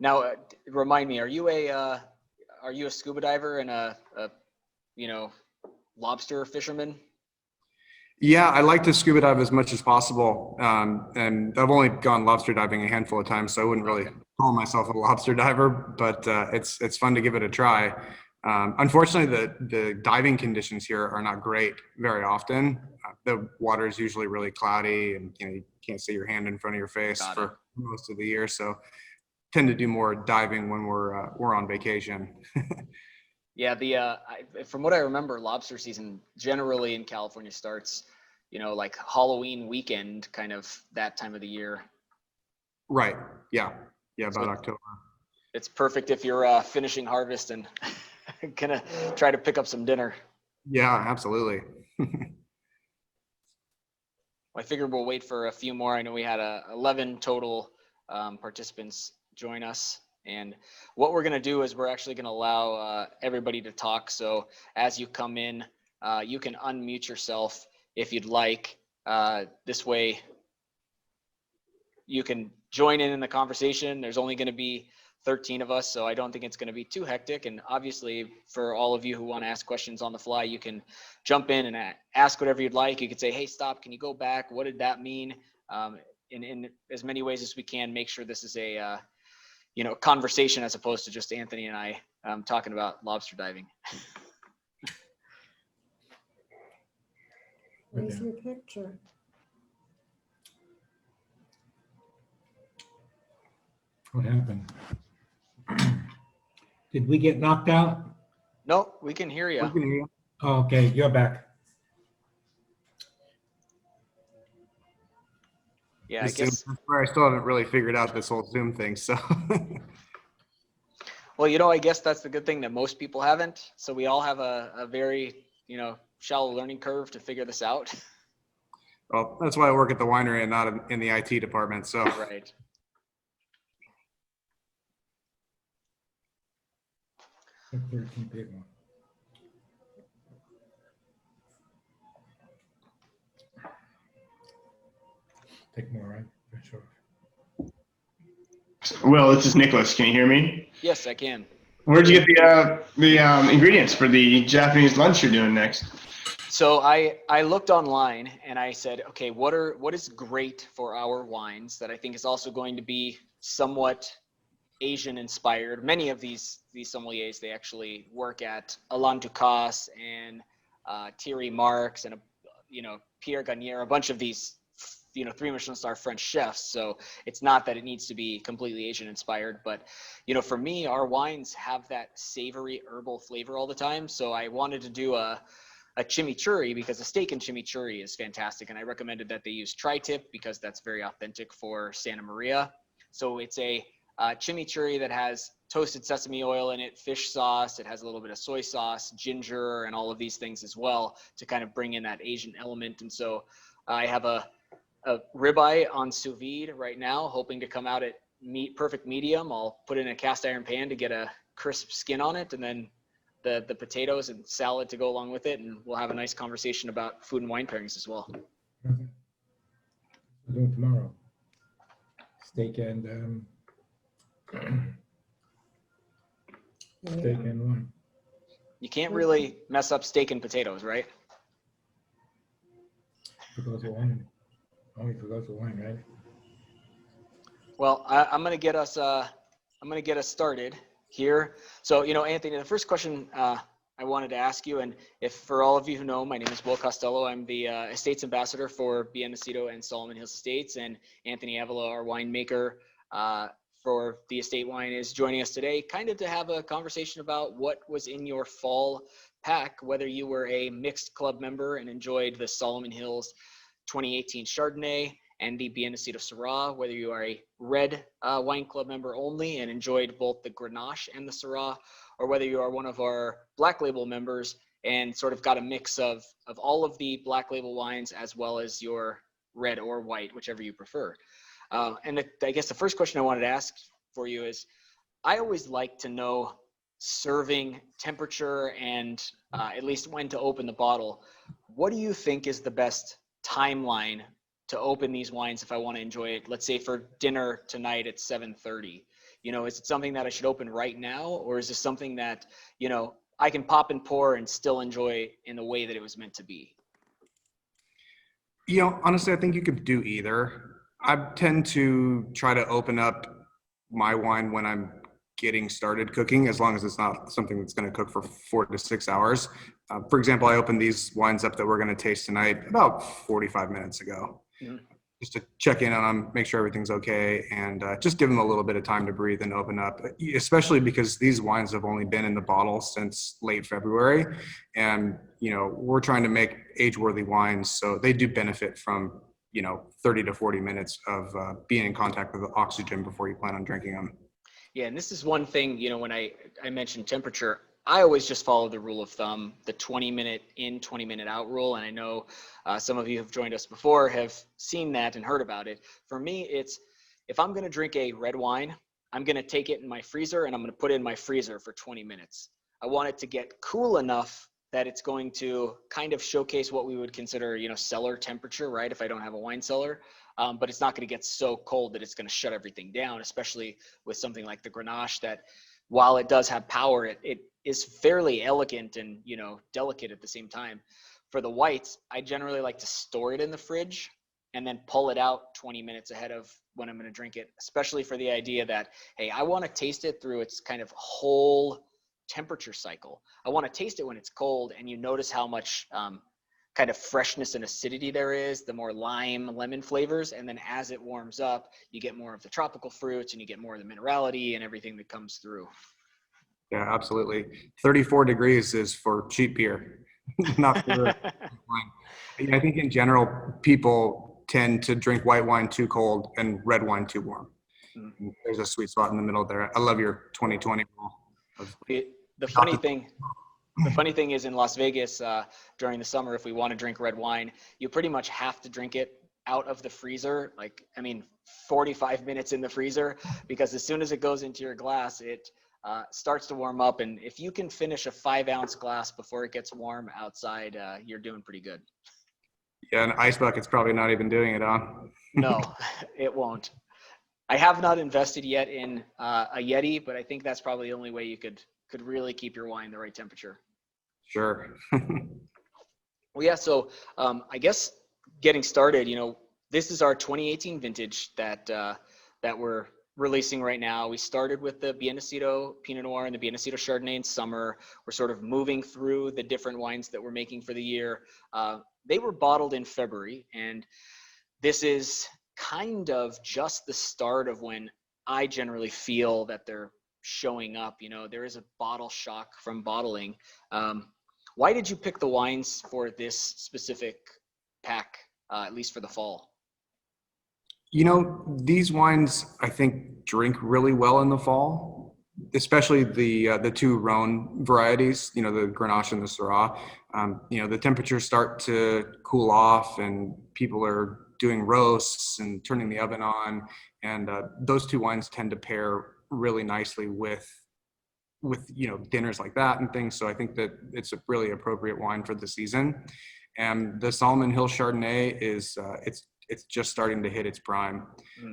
Now, remind me, are you a scuba diver and a lobster fisherman? Yeah, I like to scuba dive as much as possible. And I've only gone lobster diving a handful of times, so I wouldn't really call myself a lobster diver, but it's fun to give it a try. Unfortunately, the diving conditions here are not great very often. The water is usually really cloudy, and you can't see your hand in front of your face for most of the year. So tend to do more diving when we're on vacation. Yeah, from what I remember, lobster season generally in California starts, like Halloween weekend, kind of that time of the year. Right. Yeah. Yeah. About October. It's perfect if you're finishing harvest and gonna try to pick up some dinner. Yeah, absolutely. I figured we'll wait for a few more. I know we had 11 total participants join us. And what we're going to do is we're actually going to allow everybody to talk. So as you come in, you can unmute yourself if you'd like. This way you can join in the conversation. There's only going to be 13 of us, so I don't think it's going to be too hectic. And obviously, for all of you who want to ask questions on the fly, you can jump in and ask whatever you'd like. You could say, hey, stop, can you go back? What did that mean? In as many ways as we can, make sure this is a conversation as opposed to just Anthony and I talking about lobster diving. Where's your picture? What happened? Did we get knocked out? No, we can hear you. We can hear you. Oh, okay, you're back. Yeah, I guess. That's where I still haven't really figured out this whole Zoom thing. So. Well, I guess that's the good thing that most people haven't. So we all have a very, shallow learning curve to figure this out. Well, that's why I work at the winery and not in the IT department. So. Right. Take more, right? Sure. Will, this is Nicholas. Can you hear me? Yes, I can. Where'd you get the ingredients for the Japanese lunch you're doing next? So I looked online and I said, okay, what is great for our wines that I think is also going to be somewhat Asian inspired. Many of these sommeliers, they actually work at Alain Ducasse and Thierry Marx and Pierre Gagnère, a bunch of these 3 Michelin star French chefs. So it's not that it needs to be completely Asian inspired, but for me, our wines have that savory herbal flavor all the time. So I wanted to do a chimichurri because a steak and chimichurri is fantastic. And I recommended that they use tri-tip because that's very authentic for Santa Maria. So it's a chimichurri that has toasted sesame oil in it, fish sauce. It has a little bit of soy sauce, ginger, and all of these things as well to kind of bring in that Asian element. And so I have a ribeye on sous vide right now, hoping to come out at perfect medium. I'll put it in a cast iron pan to get a crisp skin on it, and then the potatoes and salad to go along with it, and we'll have a nice conversation about food and wine pairings as well. Okay. We're doing tomorrow. Steak and steak and wine. You can't really mess up steak and potatoes, right? Because of wine. Only because of wine, right? Well, I'm gonna get us started here. So, Anthony, the first question I wanted to ask you, and if for all of you who know, my name is Will Costello. I'm the Estates Ambassador for Bien Nacido and Solomon Hills Estates, and Anthony Avila, our winemaker for the estate wine, is joining us today, kind of to have a conversation about what was in your fall pack, whether you were a mixed club member and enjoyed the Solomon Hills 2018 Chardonnay and the Bien Nacido Syrah, whether you are a red wine club member only and enjoyed both the Grenche and the Syrah, or whether you are one of our black label members and sort of got a mix of all of the black label wines as well as your red or white, whichever you prefer. And I guess the first question I wanted to ask for you is, I always like to know serving temperature and at least when to open the bottle. What do you think is the best timeline to open these wines if I want to enjoy it, let's say for dinner tonight at 7:30? Is it something that I should open right now, or is this something that, I can pop and pour and still enjoy in the way that it was meant to be? Honestly, I think you could do either. I tend to try to open up my wine when I'm getting started cooking, as long as it's not something that's going to cook for 4 to 6 hours. For example, I opened these wines up that we're going to taste tonight about 45 minutes ago, just to check in on them, make sure everything's okay, and just give them a little bit of time to breathe and open up, especially because these wines have only been in the bottle since late February. And, we're trying to make age-worthy wines, so they do benefit from, 30 to 40 minutes of being in contact with the oxygen before you plan on drinking them. Yeah, and this is one thing, when I mentioned temperature, I always just follow the rule of thumb, the 20-minute in, 20-minute out rule. And I know some of you have joined us before, have seen that and heard about it. For me, it's if I'm going to drink a red wine, I'm going to take it in my freezer and I'm going to put it in my freezer for 20 minutes. I want it to get cool enough that it's going to kind of showcase what we would consider, cellar temperature, right? If I don't have a wine cellar. But it's not going to get so cold that it's going to shut everything down, especially with something like the Grenache that, while it does have power, it is fairly elegant and, delicate at the same time. For the whites, I generally like to store it in the fridge and then pull it out 20 minutes ahead of when I'm going to drink it, especially for the idea that, hey, I want to taste it through its kind of whole temperature cycle. I want to taste it when it's cold, and you notice how much kind of freshness and acidity there is, the more lime, lemon flavors. And then as it warms up, you get more of the tropical fruits and you get more of the minerality and everything that comes through. Yeah, absolutely. 34 degrees is for cheap beer, not for wine. I think in general, people tend to drink white wine too cold and red wine too warm. There's a sweet spot in the middle there. I love your 2020 rule. The funny thing is, in Las Vegas during the summer, if we want to drink red wine, you pretty much have to drink it out of the freezer. 45 minutes in the freezer, because as soon as it goes into your glass, it starts to warm up. And if you can finish a 5-ounce glass before it gets warm outside, you're doing pretty good. Yeah, an ice bucket's probably not even doing it, huh? No, it won't. I have not invested yet in a Yeti, but I think that's probably the only way you could really keep your wine the right temperature. Sure. Well, yeah. So I guess getting started, this is our 2018 vintage that we're releasing right now. We started with the Bien Nacido Pinot Noir and the Bien Nacido Chardonnay in summer. We're sort of moving through the different wines that we're making for the year. They were bottled in February, and this is kind of just the start of when I generally feel that they're showing up. There is a bottle shock from bottling. Why did you pick the wines for this specific pack, at least for the fall? These wines, I think, drink really well in the fall, especially the two Rhone varieties, the Grenache and the Syrah. The temperatures start to cool off and people are doing roasts and turning the oven on. And those two wines tend to pair really nicely with dinners like that and things. So I think that it's a really appropriate wine for the season. And the Solomon Hill Chardonnay is it's just starting to hit its prime.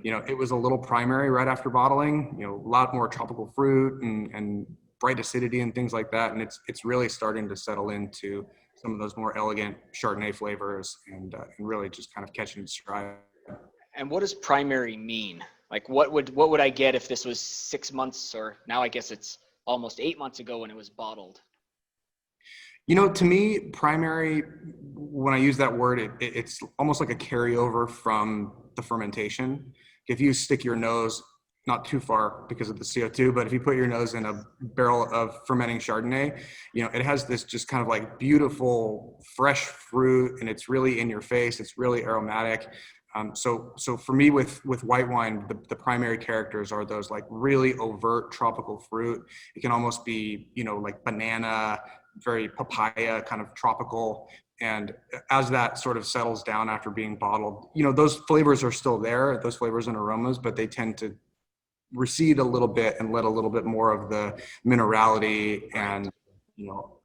It was a little primary right after bottling, a lot more tropical fruit and bright acidity and things like that. And it's really starting to settle into some of those more elegant Chardonnay flavors and really just kind of catching its stride. And what does primary mean? What would I get if this was 6 months, or now I guess it's almost 8 months ago when it was bottled? To me, primary, when I use that word, it's almost like a carryover from the fermentation. If you stick your nose, not too far because of the CO2, but if you put your nose in a barrel of fermenting Chardonnay, it has this just kind of beautiful, fresh fruit, and it's really in your face. It's really aromatic. So for me with white wine, the primary characters are those really overt tropical fruit. It can almost be, like banana, very papaya kind of tropical. And as that sort of settles down after being bottled, those flavors are still there, those flavors and aromas, but they tend to recede a little bit and let a little bit more of the minerality and,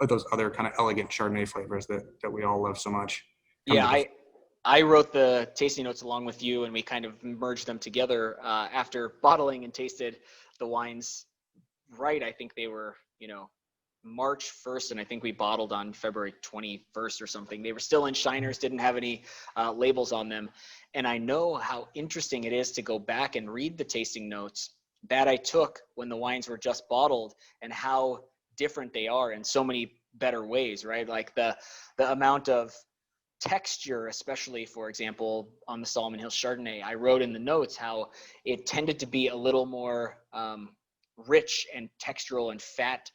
those other kind of elegant Chardonnay flavors that we all love so much. Yeah, I wrote the tasting notes along with you, and we kind of merged them together after bottling and tasted the wines right. I think they were, March 1st, and I think we bottled on February 21st or something. They were still in shiners, didn't have any labels on them. And I know how interesting it is to go back and read the tasting notes that I took when the wines were just bottled, and how different they are in so many better ways, right? Like the amount of texture, especially, for example, on the Solomon Hills Chardonnay, I wrote in the notes how it tended to be a little more rich and textural and fat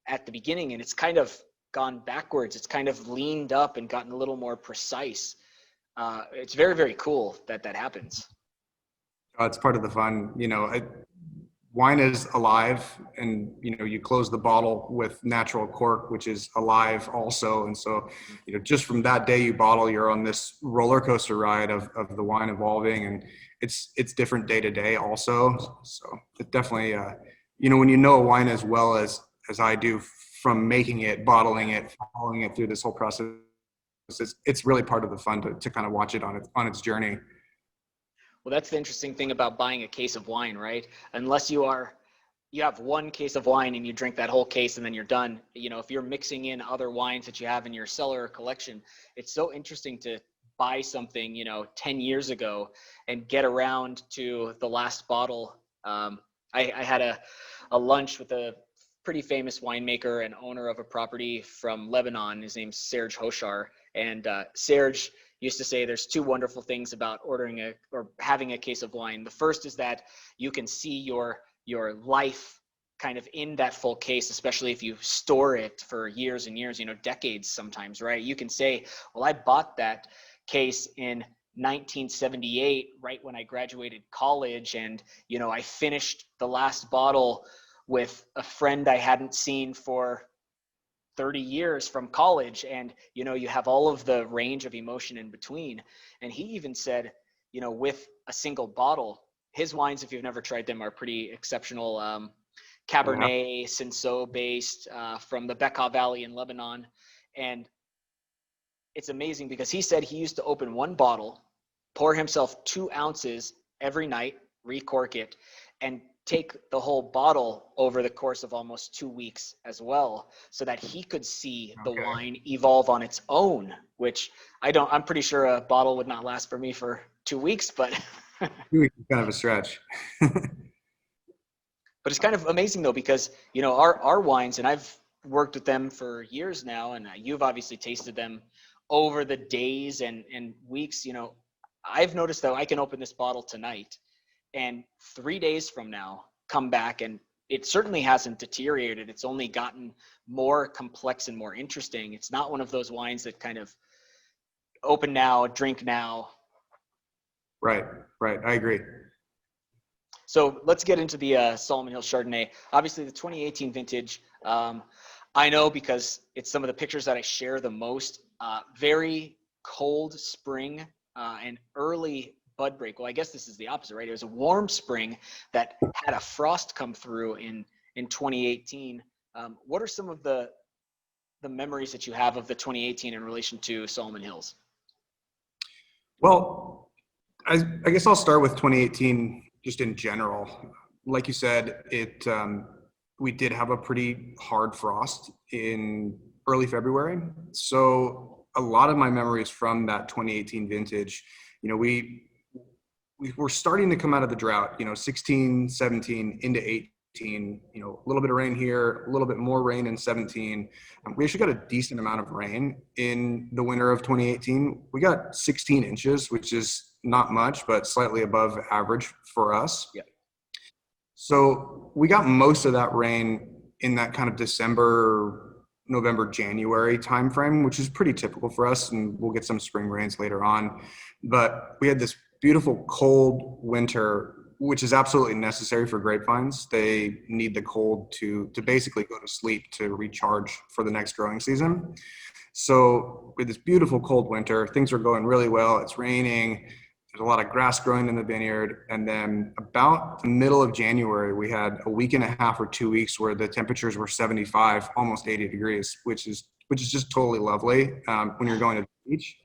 at the beginning, and it's kind of gone backwards. It's kind of leaned up and gotten a little more precise. It's very, very cool that happens. It's part of the fun. Wine is alive, and you close the bottle with natural cork, which is alive also. And so just from that day you bottle, you're on this roller coaster ride of the wine evolving, and it's different day to day also. So it definitely when you know a wine as well as I do, from making it, bottling it, following it through this whole process, it's really part of the fun to kind of watch it on its journey. Well, that's the interesting thing about buying a case of wine, right? Unless you have one case of wine and you drink that whole case and then you're done. If you're mixing in other wines that you have in your cellar or collection, it's so interesting to buy something, 10 years ago and get around to the last bottle. I had a lunch with a pretty famous winemaker and owner of a property from Lebanon. His name's Serge Hoshar. And Serge used to say there's two wonderful things about ordering or having a case of wine. The first is that you can see your life kind of in that full case, especially if you store it for years and years, decades sometimes, right? You can say, well, I bought that case in 1978, right when I graduated college. And, I finished the last bottle with a friend I hadn't seen for 30 years from college. And, you have all of the range of emotion in between. And he even said, with a single bottle, his wines, if you've never tried them, are pretty exceptional. Cabernet, Cinsault based from the Bekaa Valley in Lebanon. And it's amazing because he said he used to open one bottle, pour himself 2 ounces every night, recork it, and take the whole bottle over the course of almost 2 weeks as well, so that he could see the wine evolve on its own, which I'm pretty sure a bottle would not last for me for 2 weeks, but 2 weeks is kind of a stretch. But it's kind of amazing though, because our wines, and I've worked with them for years now, and you've obviously tasted them over the days and weeks. I've noticed that I can open this bottle tonight and 3 days from now come back, and it certainly hasn't deteriorated. It's only gotten more complex and more interesting. It's not one of those wines that kind of open now, drink now. Right. I agree. So let's get into the Solomon Hills Chardonnay. Obviously the 2018 vintage, I know because it's some of the pictures that I share the most. Very cold spring and early bud break. Well, I guess this is the opposite, right? It was a warm spring that had a frost come through in 2018. What are some of the memories that you have of the 2018 in relation to Solomon Hills? Well, I guess I'll start with 2018 just in general. Like you said, we did have a pretty hard frost in early February. So a lot of my memories from that 2018 vintage, we were starting to come out of the drought, 16, 17 into 18, a little bit of rain here, a little bit more rain in 17. We actually got a decent amount of rain in the winter of 2018. We got 16 inches, which is not much, but slightly above average for us. Yeah. So we got most of that rain in that kind of December, November, January timeframe, which is pretty typical for us. And we'll get some spring rains later on. But we had this beautiful cold winter, which is absolutely necessary for grapevines. They need the cold to basically go to sleep, to recharge for the next growing season. So with this beautiful cold winter, things are going really well. It's raining. There's a lot of grass growing in the vineyard. And then about the middle of January, we had a week and a half or 2 weeks where the temperatures were 75, almost 80 degrees, which is just totally lovely when you're going to the beach.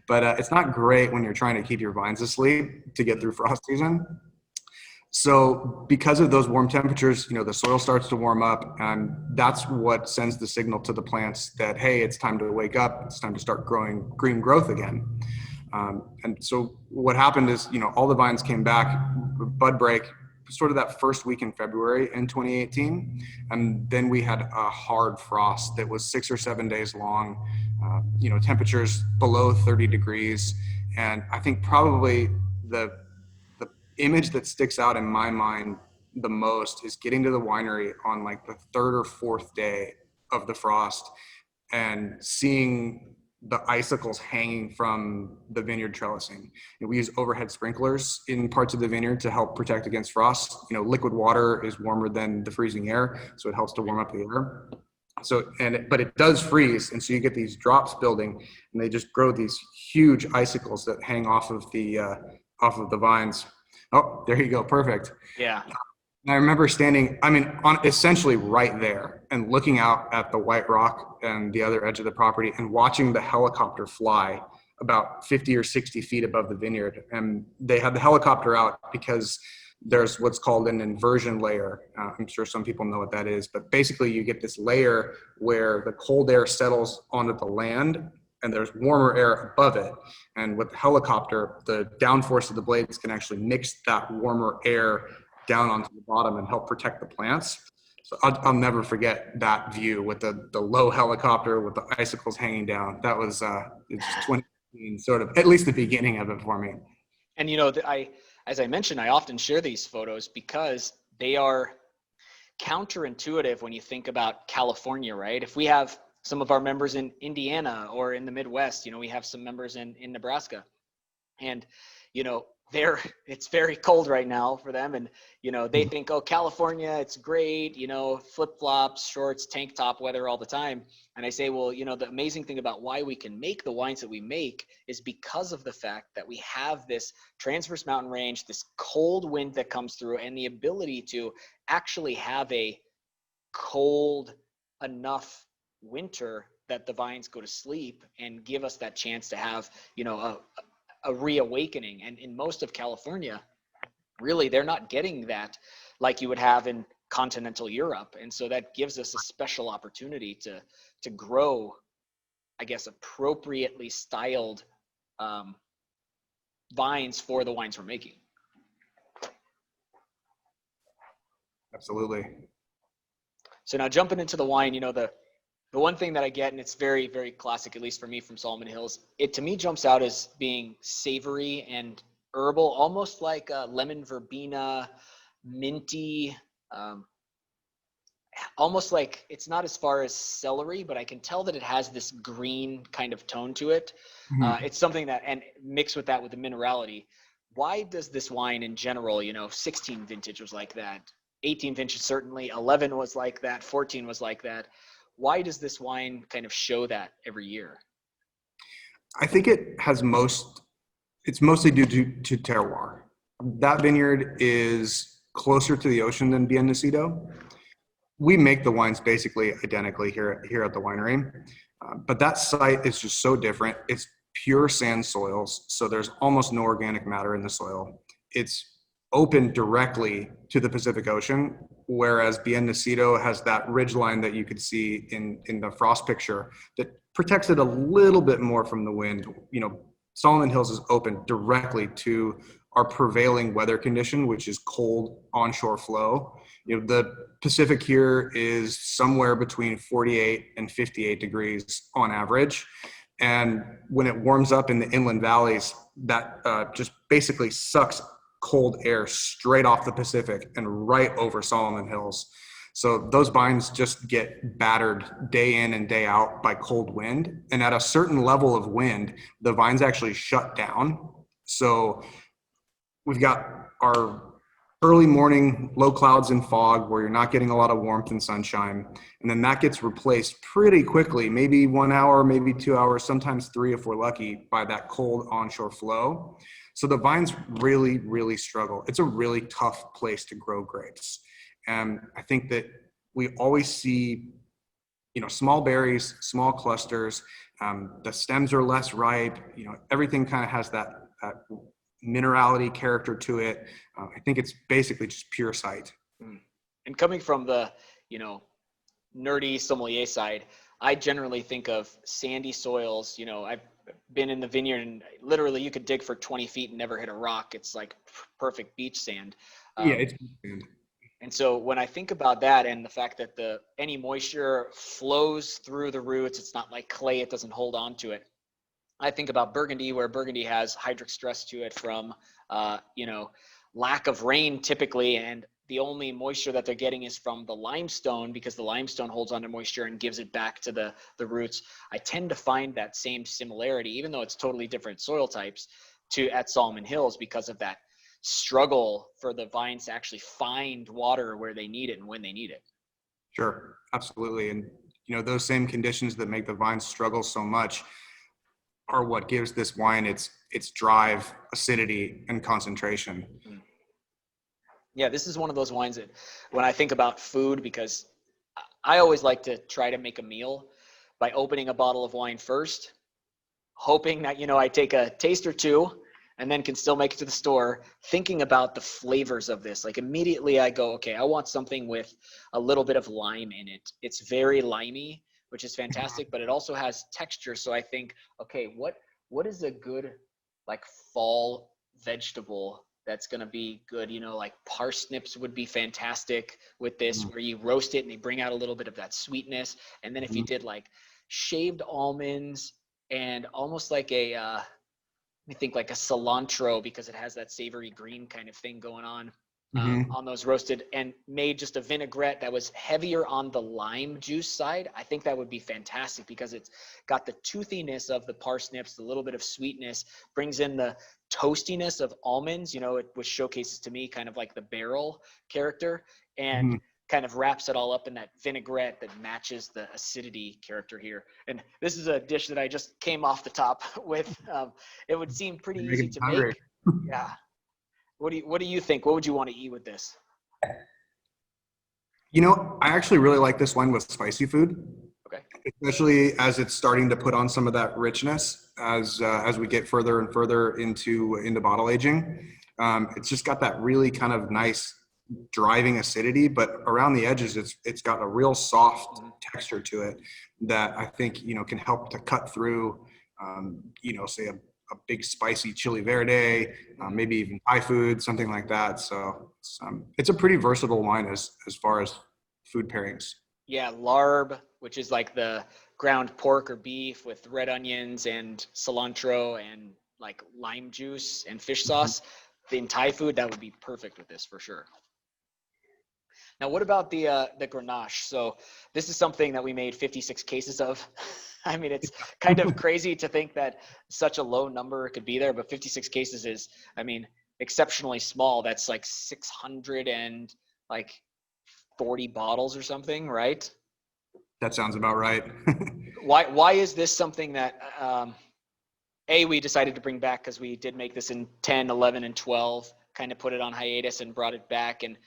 But it's not great when you're trying to keep your vines asleep to get through frost season. So because of those warm temperatures, the soil starts to warm up, and that's what sends the signal to the plants that, hey, it's time to wake up. It's time to start growing green growth again. And so what happened is, all the vines came back, bud break, sort of that first week in February in 2018. And then we had a hard frost that was 6 or 7 days long, temperatures below 30 degrees. And I think probably the image that sticks out in my mind the most is getting to the winery on like the third or fourth day of the frost and seeing the icicles hanging from the vineyard trellising. We use overhead sprinklers in parts of the vineyard to help protect against frost. Liquid water is warmer than the freezing air, so it helps to warm up the air. But it does freeze, and so you get these drops building, and they just grow these huge icicles that hang off of the vines. Oh, there you go. Perfect. Yeah. And I remember standing, on essentially right there and looking out at the white rock and the other edge of the property and watching the helicopter fly about 50 or 60 feet above the vineyard. And they had the helicopter out because there's what's called an inversion layer. I'm sure some people know what that is, but basically you get this layer where the cold air settles onto the land and there's warmer air above it. And with the helicopter, the downforce of the blades can actually mix that warmer air down onto the bottom and help protect the plants. So I'll never forget that view with the low helicopter with the icicles hanging down. That was it's 2015, sort of, at least the beginning of it for me. And as I mentioned, I often share these photos because they are counterintuitive when you think about California, right? If we have some of our members in Indiana or in the Midwest, we have some members in Nebraska, and it's very cold right now for them, and they think, oh, California, it's great, flip-flops, shorts, tank top weather all the time. And I say, well, the amazing thing about why we can make the wines that we make is because of the fact that we have this transverse mountain range, this cold wind that comes through, and the ability to actually have a cold enough winter that the vines go to sleep and give us that chance to have a reawakening. And in most of California, really, they're not getting that like you would have in continental Europe. And so that gives us a special opportunity to grow, I guess, appropriately styled vines for the wines we're making. Absolutely. So now jumping into the wine, the one thing that I get, and it's very, very classic, at least for me, from Solomon Hills, it to me jumps out as being savory and herbal, almost like a lemon verbena, minty, almost like, it's not as far as celery, but I can tell that it has this green kind of tone to it. Mm-hmm. It's something that, and mixed with that with the minerality. Why does this wine in general, 16 vintage was like that, 18 vintage certainly, 11 was like that, 14 was like that. Why does this wine kind of show that every year? I think it's mostly due to terroir. That vineyard is closer to the ocean than Bien Nacido. We make the wines basically identically here at the winery, but that site is just so different. It's pure sand soils, so there's almost no organic matter in the soil. It's open directly to the Pacific Ocean, whereas Bien Nacido has that ridge line that you could see in the frost picture that protects it a little bit more from the wind. Solomon Hills is open directly to our prevailing weather condition, which is cold onshore flow. The Pacific here is somewhere between 48 and 58 degrees on average. And when it warms up in the inland valleys, that just basically sucks cold air straight off the Pacific and right over Solomon Hills. So those vines just get battered day in and day out by cold wind. And at a certain level of wind, the vines actually shut down. So we've got our early morning low clouds and fog where you're not getting a lot of warmth and sunshine. And then that gets replaced pretty quickly, maybe 1 hour, maybe 2 hours, sometimes 3 if we're lucky, by that cold onshore flow. So the vines really, really struggle. It's a really tough place to grow grapes. And I think that we always see, small berries, small clusters. The stems are less ripe. Everything kind of has that minerality character to it. I think it's basically just pure sight. And coming from the, nerdy sommelier side, I generally think of sandy soils. I've been in the vineyard and literally you could dig for 20 feet and never hit a rock. It's like perfect beach sand. It's And so when I think about that and the fact that any moisture flows through the roots, it's not like clay, it doesn't hold on to it. I think about Burgundy, where Burgundy has hydric stress to it from, lack of rain typically, and the only moisture that they're getting is from the limestone, because the limestone holds onto moisture and gives it back to the roots. I tend to find that same similarity, even though it's totally different soil types, at Solomon Hills, because of that struggle for the vines to actually find water where they need it and when they need it. Sure, absolutely. And those same conditions that make the vines struggle so much are what gives this wine its drive, acidity, and concentration. Yeah, this is one of those wines that when I think about food, because I always like to try to make a meal by opening a bottle of wine first, hoping that, I take a taste or two and then can still make it to the store, thinking about the flavors of this. Like immediately I go, okay, I want something with a little bit of lime in it. It's very limey, which is fantastic, but it also has texture. So I think, okay, what is a good like fall vegetable that's going to be good? Like parsnips would be fantastic with this, where you roast it and they bring out a little bit of that sweetness. And then if you did like shaved almonds and almost like I think like a cilantro, because it has that savory green kind of thing going on those roasted, and made just a vinaigrette that was heavier on the lime juice side, I think that would be fantastic, because it's got the toothiness of the parsnips, the little bit of sweetness, brings in the toastiness of almonds, which showcases to me kind of like the barrel character, and kind of wraps it all up in that vinaigrette that matches the acidity character here. And this is a dish that I just came off the top with. It would seem pretty easy to make. Yeah. What do you think? What would you want to eat with this? I actually really like this wine with spicy food. Okay. Especially as it's starting to put on some of that richness as we get further and further into bottle aging. It's just got that really kind of nice driving acidity, but around the edges, it's got a real soft texture to it that I think, can help to cut through, say a big spicy chili verde, maybe even Thai food, something like that. So it's a pretty versatile wine as far as food pairings. Yeah, larb, which is like the ground pork or beef with red onions and cilantro and like lime juice and fish sauce. In Thai food, that would be perfect with this for sure. Now, what about the Grenache? So this is something that we made 56 cases of. I mean, it's kind of crazy to think that such a low number could be there, but 56 cases is, exceptionally small. That's like 640 bottles or something, right? That sounds about right. Why is this something that, we decided to bring back, because we did make this in 10, 11, and 12, kind of put it on hiatus and brought it back. And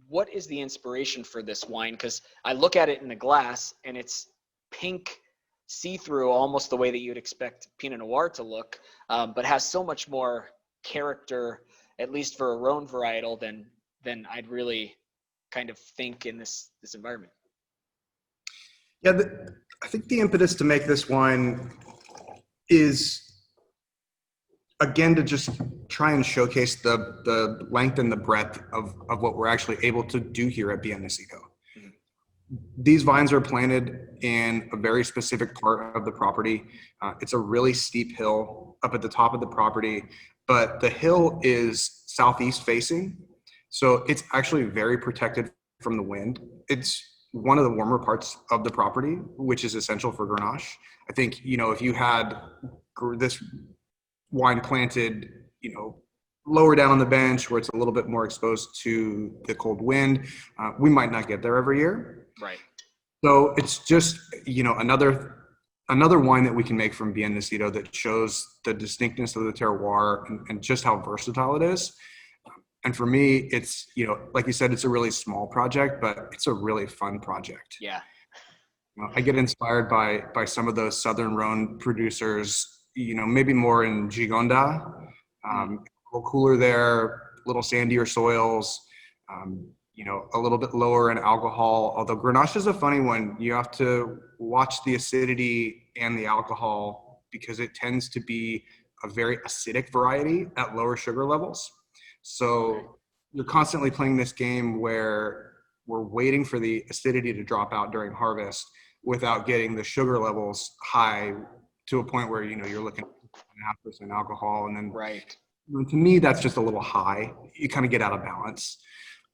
what is the inspiration for this wine? Because I look at it in the glass and it's pink, see-through, almost the way that you'd expect Pinot Noir to look, but has so much more character, at least for a Rhone varietal, than I'd really kind of think in this environment. Yeah, I think the impetus to make this wine is, again, to just try and showcase the length and the breadth of what we're actually able to do here at Bien Nacido. These vines are planted in a very specific part of the property. It's a really steep hill up at the top of the property, but the hill is southeast facing. So it's actually very protected from the wind. It's one of the warmer parts of the property, which is essential for Grenache. I think, if you had this wine planted, lower down on the bench where it's a little bit more exposed to the cold wind, we might not get there every year. Right. So it's just, another wine that we can make from Bien Nacido that shows the distinctness of the terroir and just how versatile it is. And for me, it's, like you said, it's a really small project, but it's a really fun project. Yeah. I get inspired by some of those Southern Rhone producers, maybe more in Gigonda, A little cooler there, a little sandier soils, a little bit lower in alcohol. Although Grenache is a funny one. You have to watch the acidity and the alcohol because it tends to be a very acidic variety at lower sugar levels. So you're constantly playing this game where we're waiting for the acidity to drop out during harvest without getting the sugar levels high to a point where, you're looking at 2.5% alcohol. And then to me, that's just a little high. You kind of get out of balance.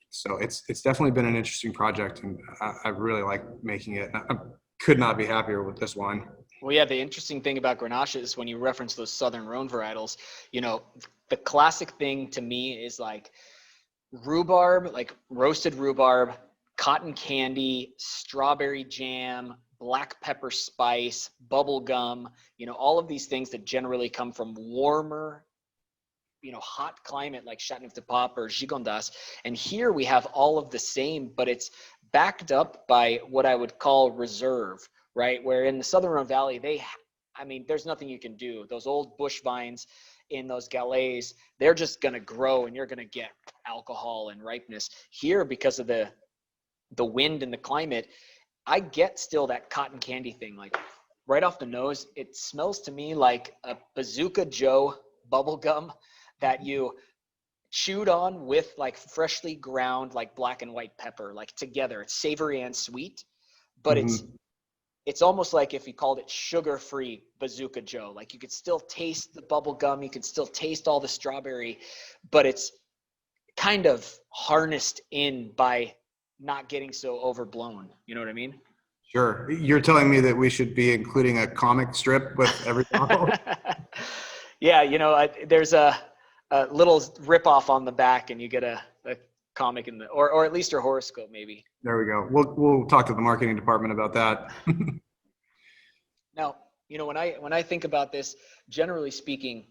So it's definitely been an interesting project, and I really like making it. I could not be happier with this wine. Well, yeah, the interesting thing about Grenache is when you reference those Southern Rhone varietals, the classic thing to me is like rhubarb, like roasted rhubarb, cotton candy, strawberry jam, black pepper spice, bubble gum, all of these things that generally come from warmer, hot climate like Châteauneuf-du-Pape or Gigondas. And here we have all of the same, but it's backed up by what I would call reserve, right? Where in the Southern Rhone Valley, there's nothing you can do. Those old bush vines in those galets, they're just going to grow and you're going to get alcohol and ripeness. Here, because of the wind and the climate, I get still that cotton candy thing. Like right off the nose, it smells to me like a Bazooka Joe bubble gum that you chewed on with like freshly ground like black and white pepper, like together. It's savory and sweet, but it's almost like if you called it sugar-free Bazooka Joe. Like you could still taste the bubble gum, you could still taste all the strawberry, but it's kind of harnessed in by not getting so overblown. You know what I mean? Sure. You're telling me that we should be including a comic strip with every bottle? Yeah, there's a little rip-off on the back, and you get a comic in or at least your horoscope, maybe. There we go. We'll talk to the marketing department about that. Now, when I think about this, generally speaking,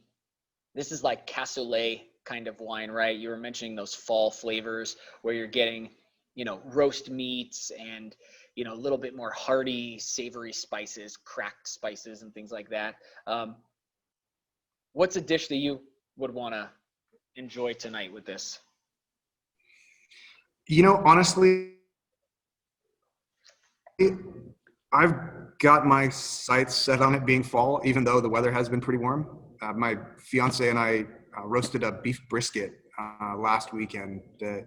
this is like cassoulet kind of wine, right? You were mentioning those fall flavors where you're getting, roast meats and, a little bit more hearty, savory spices, cracked spices and things like that. What's a dish that you would want to enjoy tonight with this? Honestly, I've got my sights set on it being fall, even though the weather has been pretty warm. My fiance and I roasted a beef brisket last weekend that,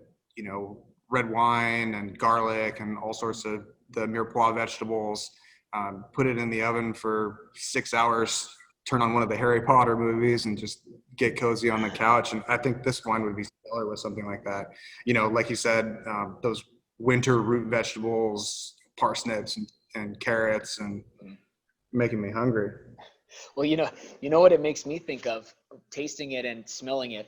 red wine and garlic and all sorts of the mirepoix vegetables, put it in the oven for 6 hours, turn on one of the Harry Potter movies and just get cozy on the couch. And I think this wine would be stellar with something like that. Like you said, those winter root vegetables, parsnips and carrots, and making me hungry. Well, you know what it makes me think of, tasting it and smelling it.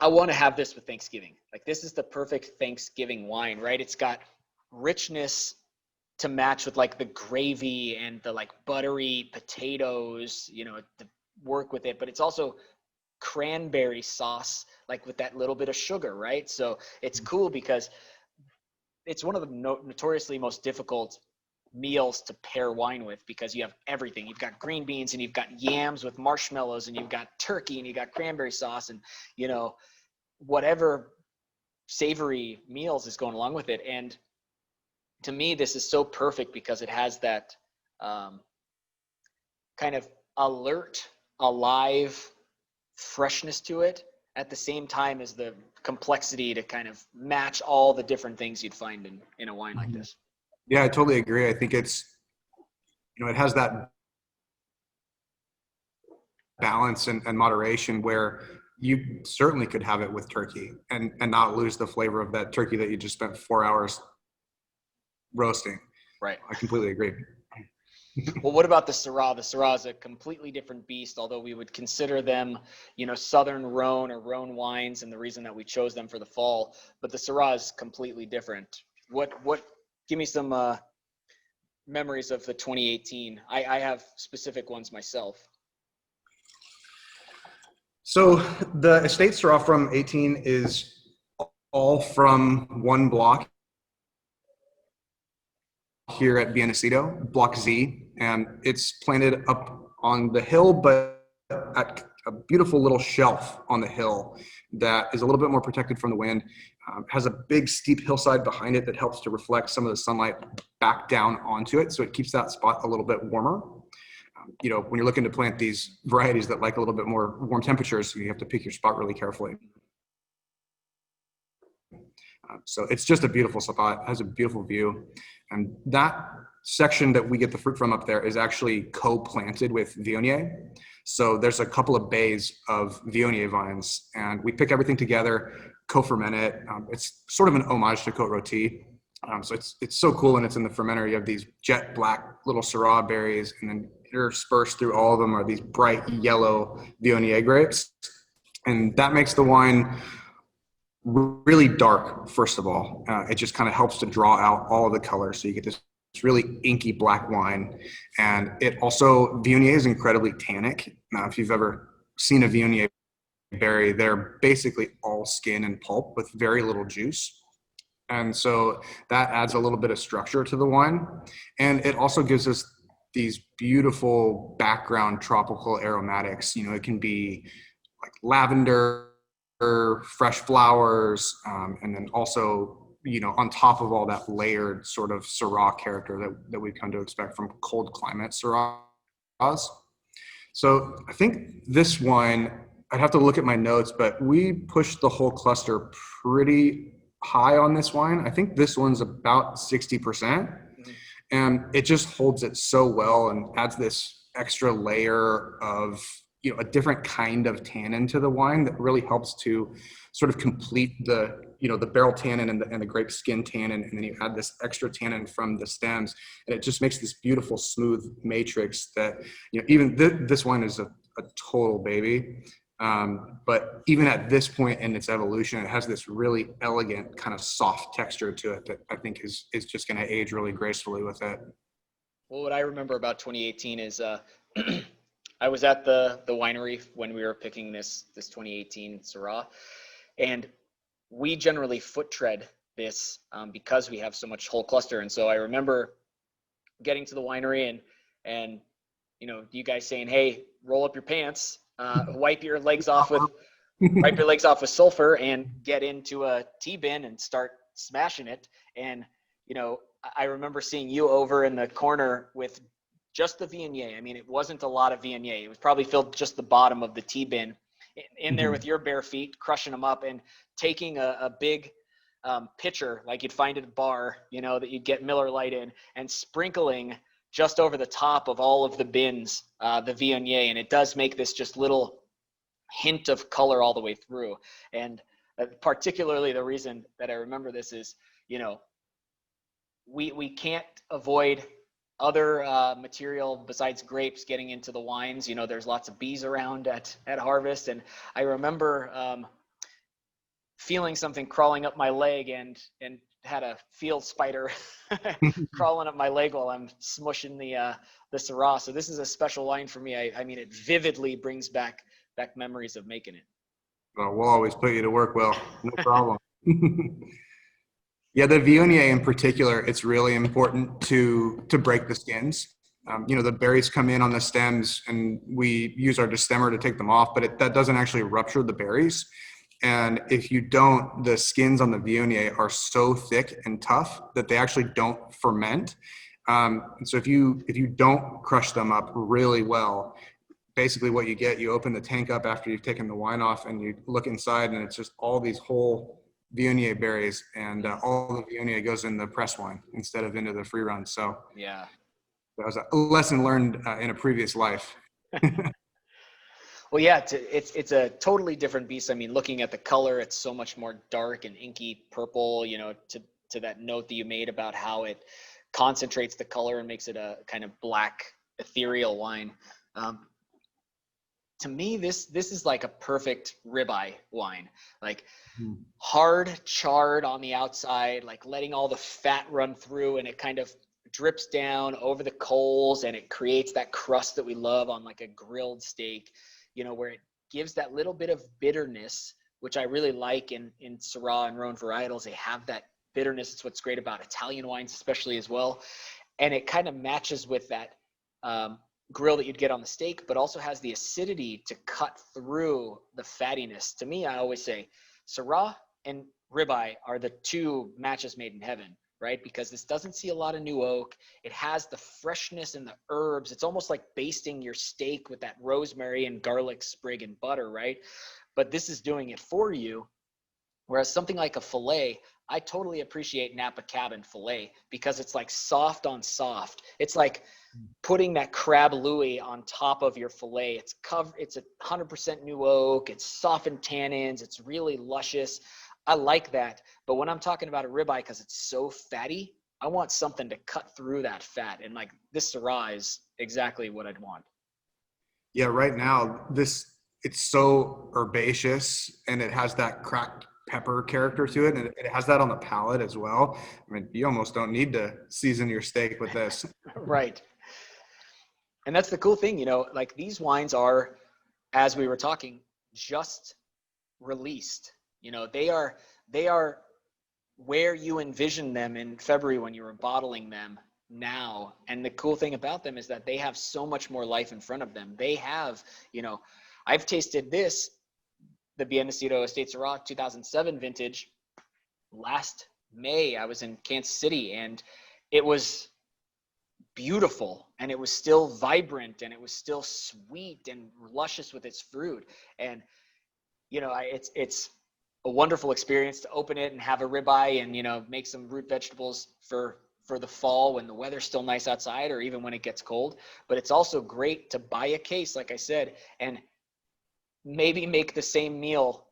I want to have this with Thanksgiving. Like this is the perfect Thanksgiving wine, right? It's got richness to match with like the gravy and the like buttery potatoes, to work with it, but it's also cranberry sauce, like with that little bit of sugar, right? So it's cool because it's one of the notoriously most difficult meals to pair wine with because you have everything. You've got green beans and you've got yams with marshmallows and you've got turkey and you've got cranberry sauce and, whatever savory meals is going along with it. And to me, this is so perfect because it has that kind of alert, alive freshness to it at the same time as the complexity to kind of match all the different things you'd find in a wine like this. Yeah, I totally agree. I think it's, it has that balance and moderation where you certainly could have it with turkey and not lose the flavor of that turkey that you just spent 4 hours roasting. Right. I completely agree. Well, what about the Syrah? The Syrah is a completely different beast, although we would consider them, Southern Rhone or Rhone wines, and the reason that we chose them for the fall. But the Syrah is completely different. What? Give me some memories of the 2018. I have specific ones myself. So the estate Syrah from 18 is all from one block here at Bien Nacido, Block Z, and it's planted up on the hill, but at a beautiful little shelf on the hill that is a little bit more protected from the wind. Has a big steep hillside behind it that helps to reflect some of the sunlight back down onto it, so it keeps that spot a little bit warmer. When you're looking to plant these varieties that like a little bit more warm temperatures, you have to pick your spot really carefully. So it's just a beautiful spot, it has a beautiful view. And that section that we get the fruit from up there is actually co-planted with Viognier. So there's a couple of bays of Viognier vines, and we pick everything together, co-ferment it. It's sort of an homage to Côte Rôtie. So it's so cool, and it's in the fermenter. You have these jet black little Syrah berries, and then interspersed through all of them are these bright yellow Viognier grapes. And that makes the wine really dark, first of all. It just kind of helps to draw out all of the colors. So you get this really inky black wine. And it also, Viognier is incredibly tannic. Now, if you've ever seen a Viognier berry, they're basically all skin and pulp with very little juice. And so that adds a little bit of structure to the wine. And it also gives us these beautiful background tropical aromatics. It can be like lavender, fresh flowers, and then also, on top of all that, layered sort of Syrah character that we've come to expect from cold climate Syrahs. So I think this wine, I'd have to look at my notes, but we pushed the whole cluster pretty high on this wine. I think this one's about 60%, and it just holds it so well and adds this extra layer of a different kind of tannin to the wine that really helps to sort of complete the the barrel tannin and the grape skin tannin, and then you add this extra tannin from the stems, and it just makes this beautiful smooth matrix that even this wine is a total baby. But even at this point in its evolution, it has this really elegant kind of soft texture to it that I think is just going to age really gracefully with it. Well, what I remember about 2018 is I was at the winery when we were picking this 2018 Syrah, and we generally foot tread this because we have so much whole cluster. And so I remember getting to the winery and you guys saying, "Hey, roll up your pants, wipe your legs off with sulfur, and get into a tea bin and start smashing it." And I remember seeing you over in the corner with just the Viognier. I mean, it wasn't a lot of Viognier. It was probably filled just the bottom of the tea bin in there with your bare feet, crushing them up and taking a big pitcher like you'd find at a bar, that you'd get Miller Lite in, and sprinkling just over the top of all of the bins, the Viognier. And it does make this just little hint of color all the way through. And particularly the reason that I remember this is, we can't avoid other material besides grapes getting into the wines. There's lots of bees around at harvest, and I remember feeling something crawling up my leg and had a field spider crawling up my leg while I'm smushing the Syrah. So this is a special wine for me. I mean, it vividly brings back memories of making it. Well, we'll always put you to work, Will. No problem. Yeah, the Viognier in particular, it's really important to break the skins. The berries come in on the stems, and we use our destemmer to take them off, but that doesn't actually rupture the berries. And if you don't, the skins on the Viognier are so thick and tough that they actually don't ferment. And so if you don't crush them up really well, basically what you get, you open the tank up after you've taken the wine off, and you look inside, and it's just all these whole Viognier berries, and all the Viognier goes in the press wine instead of into the free run. So Yeah, that was a lesson learned in a previous life. well, yeah, it's a totally different beast. I mean, looking at the color, it's so much more dark and inky purple, to that note that you made about how it concentrates the color and makes it a kind of black ethereal wine. To me, this is like a perfect ribeye wine, like hard charred on the outside, like letting all the fat run through, and it kind of drips down over the coals, and it creates that crust that we love on like a grilled steak, where it gives that little bit of bitterness, which I really like in Syrah and Rhone varietals. They have that bitterness. It's what's great about Italian wines, especially as well. And it kind of matches with that grill that you'd get on the steak, but also has the acidity to cut through the fattiness. To me, I always say Syrah and ribeye are the two matches made in heaven, right? Because this doesn't see a lot of new oak. It has the freshness and the herbs. It's almost like basting your steak with that rosemary and garlic sprig and butter, right? But this is doing it for you. Whereas something like a filet, I totally appreciate Napa Cabin filet because it's like soft on soft. It's like putting that crab louis on top of your filet. It's 100% new oak. It's softened tannins. It's really luscious. I like that. But when I'm talking about a ribeye, because it's so fatty, I want something to cut through that fat. And like this Syrah is exactly what I'd want. Yeah, right now it's so herbaceous and it has that cracked pepper character to it, and it has that on the palate as well. I mean, you almost don't need to season your steak with this. Right. And that's the cool thing, like these wines are, as we were talking, just released. They are where you envision them in February when you were bottling them now. And the cool thing about them is that they have so much more life in front of them. They have, I've tasted the Bien Nacido Estate Syrah 2007 vintage last May. I was in Kansas City and it was beautiful and it was still vibrant and it was still sweet and luscious with its fruit. And, it's a wonderful experience to open it and have a ribeye and, make some root vegetables for the fall when the weather's still nice outside or even when it gets cold. But it's also great to buy a case, like I said, and maybe make the same meal,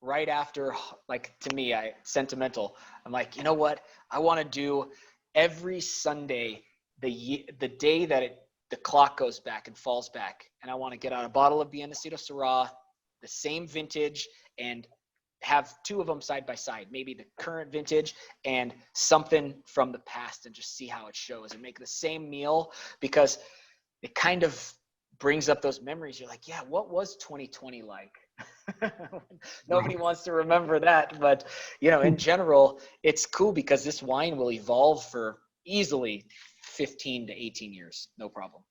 right after, like to me, sentimental. I'm like, you know what? I want to do every Sunday, the day that the clock goes back and falls back. And I want to get out a bottle of Bien Nacido Syrah, the same vintage, and have two of them side by side, maybe the current vintage and something from the past, and just see how it shows and make the same meal, because it kind of brings up those memories. You're like, yeah, what was 2020 like? Nobody wants to remember that, but in general, it's cool because this wine will evolve for easily 15 to 18 years, no problem.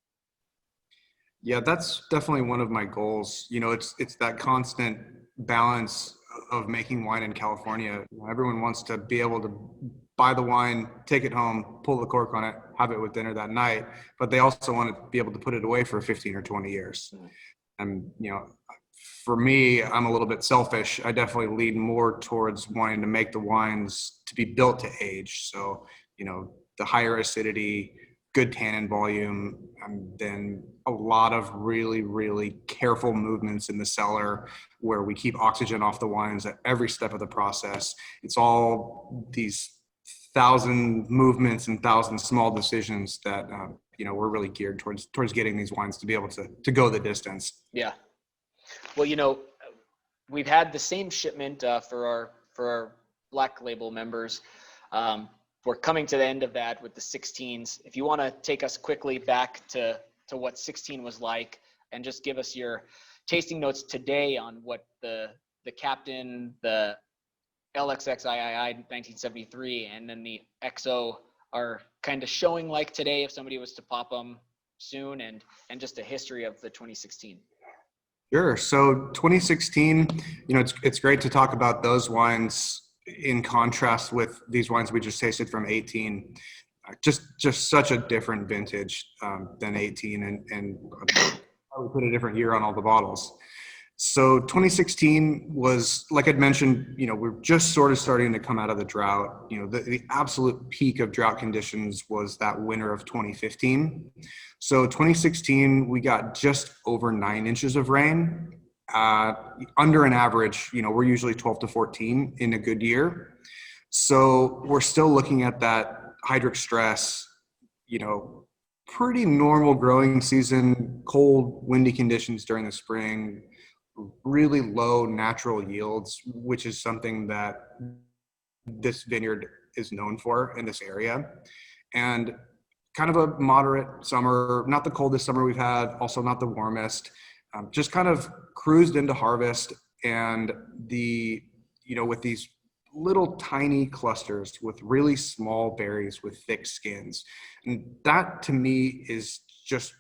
Yeah, that's definitely one of my goals. It's that constant balance of making wine in California. Everyone wants to be able to buy the wine, take it home, pull the cork on it, have it with dinner that night, but they also want to be able to put it away for 15 or 20 years. And, for me, I'm a little bit selfish. I definitely lean more towards wanting to make the wines to be built to age. So, the higher acidity, good tannin volume, and then a lot of really, really careful movements in the cellar where we keep oxygen off the wines at every step of the process. It's all these 1,000 movements and 1,000 small decisions that, we're really geared towards getting these wines to be able to go the distance. Yeah. Well, we've had the same shipment for our Black Label members. We're coming to the end of that with the 16s. If you want to take us quickly back to what 16 was like and just give us your tasting notes today on what the Captain, the LXX III 1973, and then the XO are kind of showing like today if somebody was to pop them soon, and just a history of the 2016. Sure. So 2016, it's great to talk about those wines in contrast with these wines we just tasted from 18. Just such a different vintage than 18, and I would put a different year on all the bottles. So 2016 was, like I'd mentioned, we're just sort of starting to come out of the drought. The absolute peak of drought conditions was that winter of 2015. So 2016, we got just over 9 inches of rain. Under an average, we're usually 12 to 14 in a good year. So we're still looking at that hydric stress, pretty normal growing season, cold, windy conditions during the spring, really low natural yields, which is something that this vineyard is known for in this area. And kind of a moderate summer, not the coldest summer we've had, also not the warmest. Just kind of cruised into harvest, and with these little tiny clusters with really small berries with thick skins. And that to me is just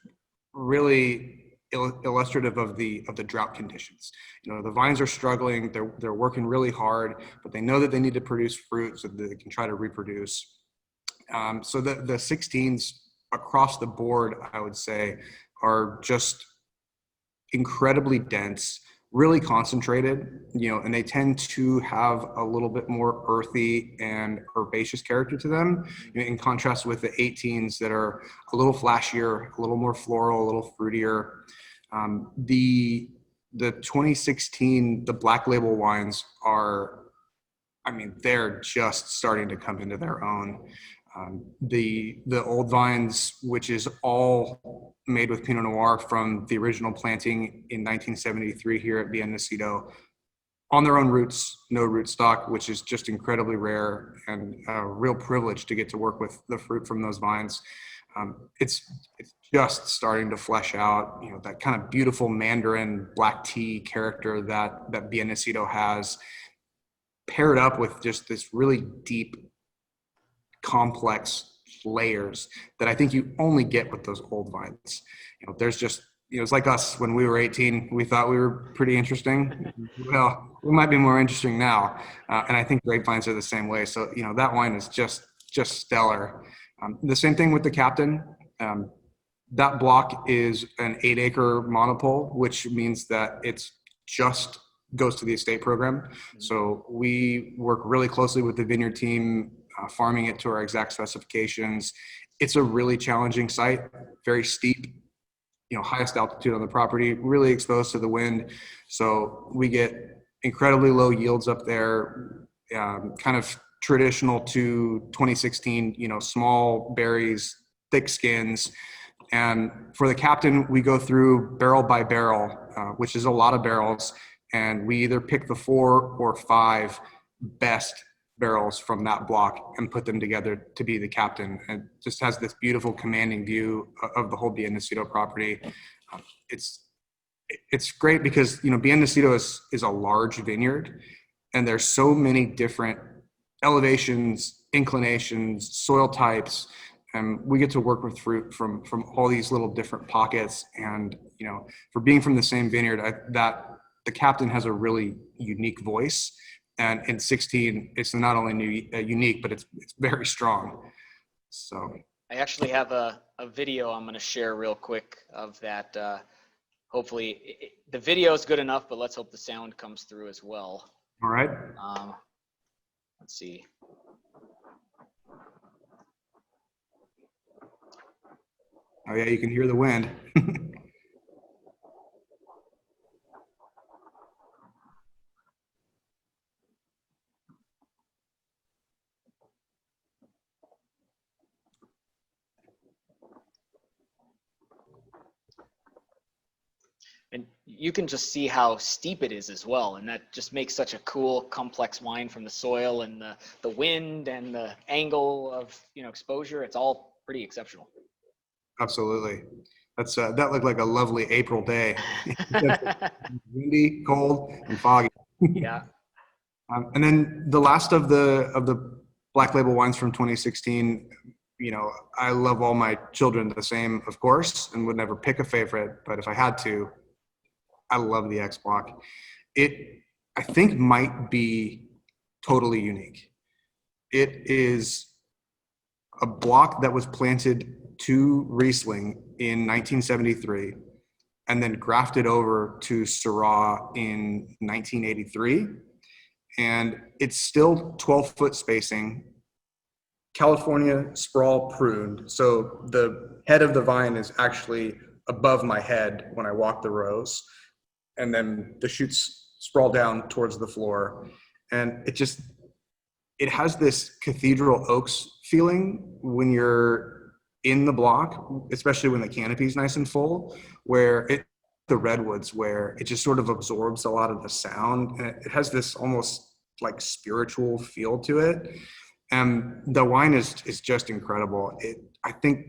really illustrative of the drought conditions. You know, the vines are struggling, they're working really hard, but they know that they need to produce fruit so that they can try to reproduce. So the 16s across the board, I would say, are just incredibly dense, really concentrated, you know, and they tend to have a little bit more earthy and herbaceous character to them, you know, in contrast with the 18s that are a little flashier, a little more floral, a little fruitier. The 2016, the Black Label wines are, I mean, they're just starting to come into their own. The old vines, which is all made with Pinot Noir from the original planting in 1973 here at Bien Nacido, on their own roots, no rootstock, which is just incredibly rare and a real privilege to get to work with the fruit from those vines. It's just starting to flesh out, you know, that kind of beautiful Mandarin black tea character that Bien Nacido has, paired up with just this really deep, complex layers that I think you only get with those old vines. You know, there's just, you know, it's like us when we were 18, we thought we were pretty interesting. Well, we might be more interesting now. And I think grapevines are the same way. So, you know, that wine is just stellar. The same thing with the Captain. That block is an 8-acre monopole, which means that it's just goes to the estate program. So we work really closely with the vineyard team, farming it to our exact specifications. It's a really challenging site, very steep, you know, highest altitude on the property, really exposed to the wind. So we get incredibly low yields up there, kind of traditional to 2016, you know, small berries, thick skins. And for the Captain, we go through barrel by barrel, which is a lot of barrels. And we either pick the 4 or 5 best barrels from that block and put them together to be the Captain. And just has this beautiful commanding view of the whole Bien Nacido property. It's great because, you know, Bien Nacido is a large vineyard, and there's so many different elevations, inclinations, soil types, and we get to work with fruit from all these little different pockets. And, you know, for being from the same vineyard, that the Captain has a really unique voice. And in 16, it's not only unique, but it's very strong. So I actually have a video I'm going to share real quick of that. Hopefully the video is good enough, but let's hope the sound comes through as well. All right. Let's see. Oh yeah, you can hear the wind. And you can just see how steep it is as well. And that just makes such a cool, complex wine from the soil and the wind and the angle of, you know, exposure. It's all pretty exceptional. Absolutely. That's that looked like a lovely April day. Windy, cold, and foggy. Yeah. And then the last of the Black Label wines from 2016, you know, I love all my children the same, of course, and would never pick a favorite, but if I had to, I love the X block. It, I think, might be totally unique. It is a block that was planted to Riesling in 1973 and then grafted over to Syrah in 1983. And it's still 12-foot spacing, California sprawl pruned. So the head of the vine is actually above my head when I walk the rows. And then the shoots sprawl down towards the floor. And it has this cathedral oaks feeling when you're in the block, especially when the canopy is nice and full, where the redwoods, where it just sort of absorbs a lot of the sound. And it has this almost like spiritual feel to it. And the wine is just incredible. I think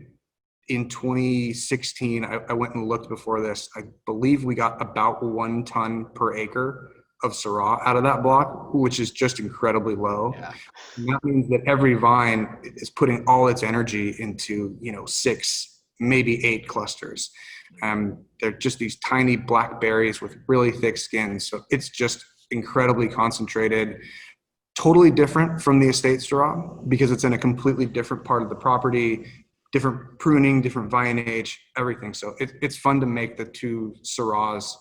in 2016, I went and looked before this. I believe we got about 1 ton per acre of Syrah out of that block, which is just incredibly low. Yeah. And that means that every vine is putting all its energy into, you know, 6 maybe 8 clusters. They're just these tiny black berries with really thick skin. So it's just incredibly concentrated, totally different from the estate Syrah because it's in a completely different part of the property, different pruning, different vine age, everything. So it's fun to make the 2 Syrahs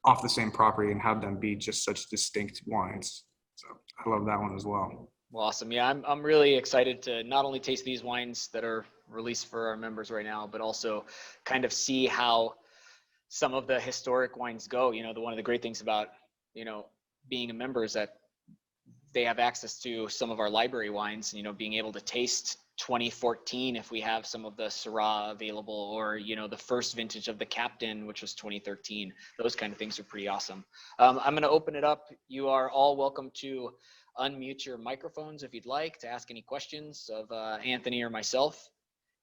off the same property and have them be just such distinct wines. So I love that one as well. Well, awesome. Yeah, I'm really excited to not only taste these wines that are released for our members right now, but also kind of see how some of the historic wines go. You know, one of the great things about, you know, being a member is that they have access to some of our library wines, you know, being able to taste 2014 if we have some of the Syrah available, or, you know, the first vintage of the Captain, which was 2013. Those kind of things are pretty awesome. I'm going to open it up. You are all welcome to unmute your microphones if you'd like to ask any questions of Anthony or myself.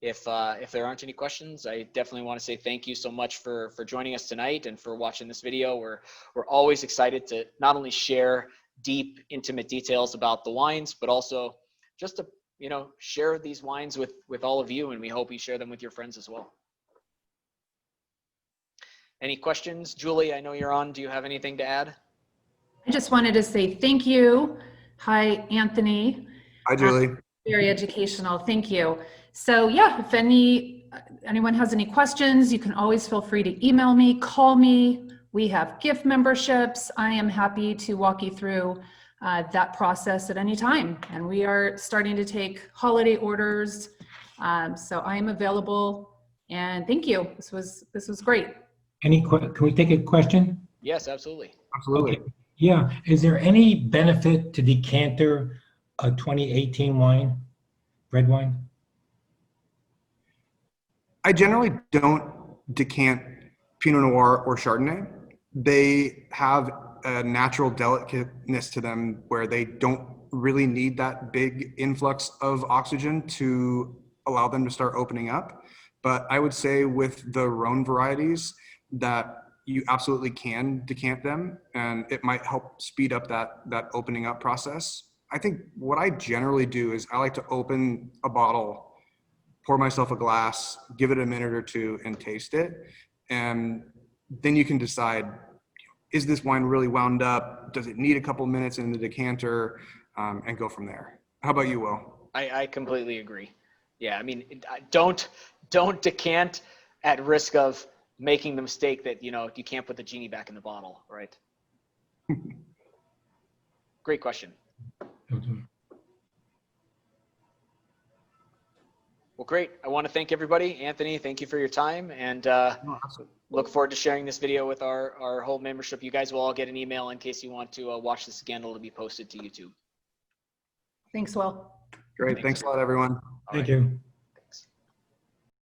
If there aren't any questions, I definitely want to say thank you so much for joining us tonight and for watching this video. We're always excited to not only share deep, intimate details about the wines, but also just to, you know, share these wines with all of you, and we hope you share them with your friends as well. Any questions? Julie, I know you're on. Do you have anything to add? I just wanted to say thank you. Hi, Anthony. Hi, Julie. Very educational. Thank you. So yeah, if anyone has any questions, you can always feel free to email me, call me. We have gift memberships. I am happy to walk you through that process at any time. And we are starting to take holiday orders. So I am available, and thank you. This was great. Can we take a question? Yes, absolutely. Absolutely. Okay. Yeah. Is there any benefit to decanter a 2018 wine, red wine? I generally don't decant Pinot Noir or Chardonnay. They have a natural delicateness to them where they don't really need that big influx of oxygen to allow them to start opening up. But I would say with the Rhone varieties that you absolutely can decant them, and it might help speed up that opening up process. I think what I generally do is I like to open a bottle, pour myself a glass, give it a minute or two and taste it. And then you can decide, is this wine really wound up? Does it need a couple minutes in the decanter? And go from there. How about you, Will? I completely agree. Yeah, I mean, don't decant at risk of making the mistake that, you know, you can't put the genie back in the bottle, right? Great question. Well, great. I want to thank everybody. Anthony, thank you for your time, and look forward to sharing this video with our whole membership. You guys will all get an email in case you want to watch this again. It'll be posted to YouTube. Thanks, Will. Great. Thanks a lot, everyone. Thank you.